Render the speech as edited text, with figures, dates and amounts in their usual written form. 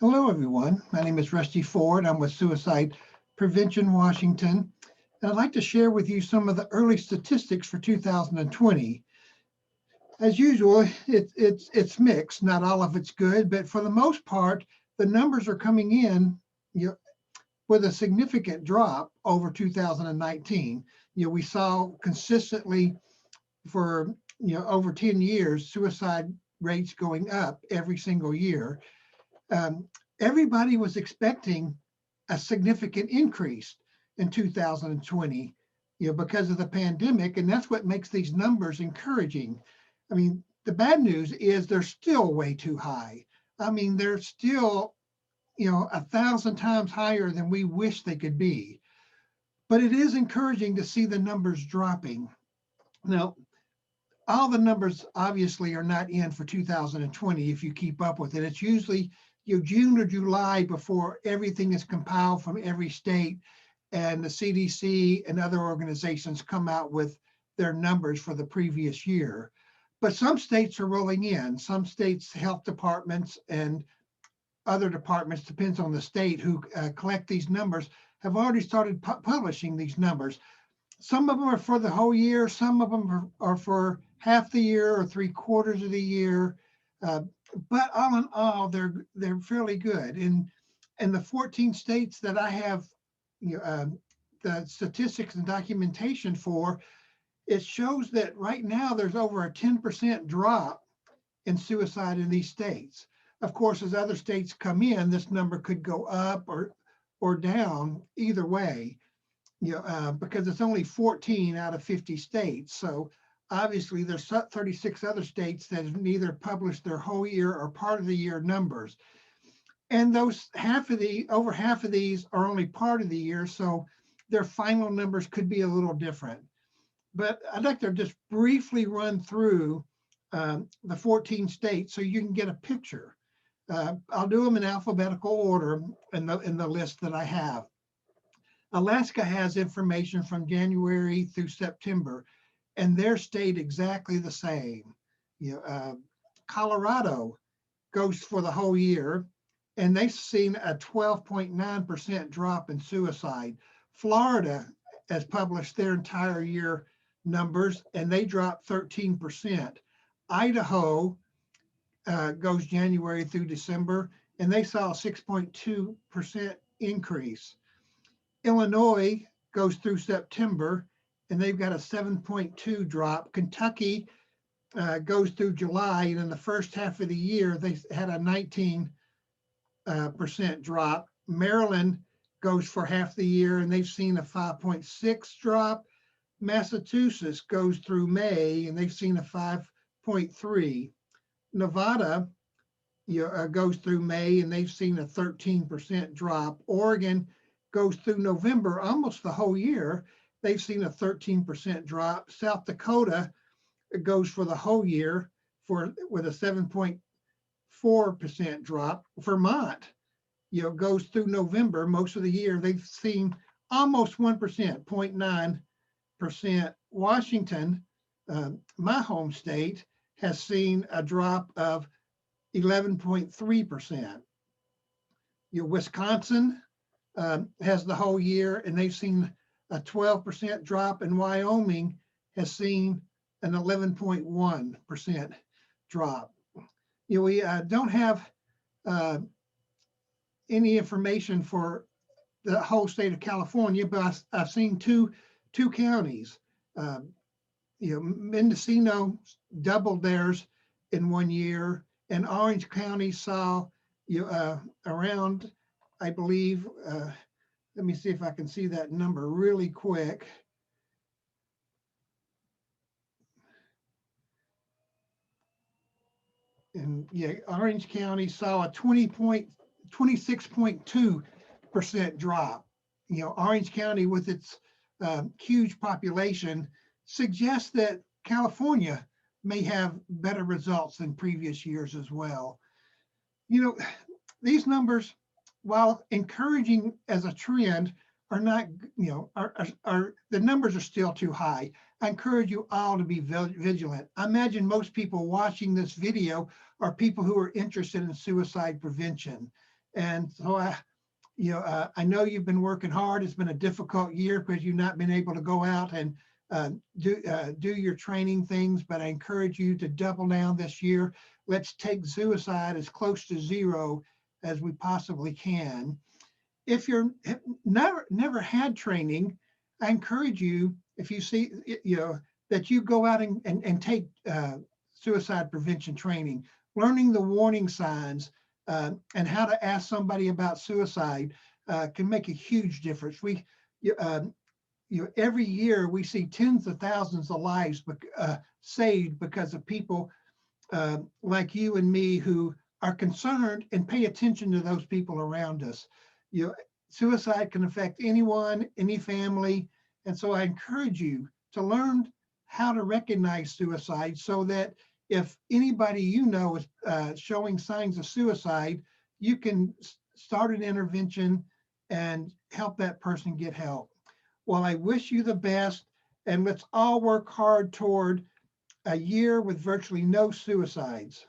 Hello, everyone. My name is Rusty Ford. I'm with Suicide Prevention Washington, and I'd like to share with you some of the early statistics for 2020. As usual, it's mixed. Not all of it's good, but for the most part, the numbers are coming in you know, with a significant drop over 2019. We saw consistently for over 10 years suicide rates going up every single year. um, Everybody was expecting a significant increase in 2020, because of the pandemic, and that's what makes these numbers encouraging. I mean, the bad news is they're still way too high. I mean, they're still, 1,000 times higher than we wish they could be. But it is encouraging to see the numbers dropping. Now, all the numbers obviously are not in for 2020 if you keep up with it. It's usually June or July before everything is compiled from every state and the CDC and other organizations come out with their numbers for the previous year. But some states are rolling in. Some states' health departments and other departments, depends on the state, who collect these numbers, have already started publishing these numbers. Some of them are for the whole year. Some of them are for half the year or 3/4 of the year. Uh, but all in all, they're fairly good. In the 14 states that I have, the statistics and documentation for, it shows that right now there's over a 10% drop in suicide in these states. Of course, as other states come in, this number could go up or down either way, because it's only 14 out of 50 states. So obviously there's 36 other states that have neither published their whole year or part of the year numbers. And those over half of these are only part of the year. So their final numbers could be a little different. But I'd like to just briefly run through the 14 states so you can get a picture. I'll do them in alphabetical order in the list that I have. Alaska has information from January through September, and their stayed exactly the same. Colorado goes for the whole year, and they've seen a 12.9% drop in suicide. Florida has published their entire year numbers, and they dropped 13%. Idaho goes January through December, and they saw a 6.2% increase. Illinois goes through September, and they've got a 7.2 drop. Kentucky goes through July, and in the first half of the year, they had a 19% drop. Maryland goes for half the year, and they've seen a 5.6 drop. Massachusetts goes through May, and they've seen a 5.3. Nevada goes through May, and they've seen a 13% drop. Oregon goes through November, almost the whole year. They've seen a 13% drop. South Dakota goes for the whole year with a 7.4% drop. Vermont, goes through November, most of the year. They've seen almost 1%, 0.9%. Washington, my home state, has seen a drop of 11.3%. Wisconsin has the whole year, and they've seen a 12% drop, and Wyoming has seen an 11.1% drop. We don't have any information for the whole state of California, but I've seen two counties. Mendocino doubled theirs in 1 year, and Orange County saw around, I believe, let me see if I can see that number really quick. And Orange County saw a 26.2% drop. Orange County, with its huge population, suggests that California may have better results than previous years as well. These numbers, while encouraging as a trend, are not, the numbers are still too high. I encourage you all to be vigilant. I imagine most people watching this video are people who are interested in suicide prevention. And so I know you've been working hard. It's been a difficult year because you've not been able to go out and do your training things, but I encourage you to double down this year. Let's take suicide as close to zero as we possibly can. If you're never had training, I encourage you, if you see, that you go out and take suicide prevention training, learning the warning signs and how to ask somebody about suicide can make a huge difference. Every year we see tens of thousands of lives saved because of people like you and me who are concerned and pay attention to those people around us. Suicide can affect anyone, any family, and so I encourage you to learn how to recognize suicide so that if anybody you know is showing signs of suicide, you can start an intervention and help that person get help. Well, I wish you the best, and let's all work hard toward a year with virtually no suicides.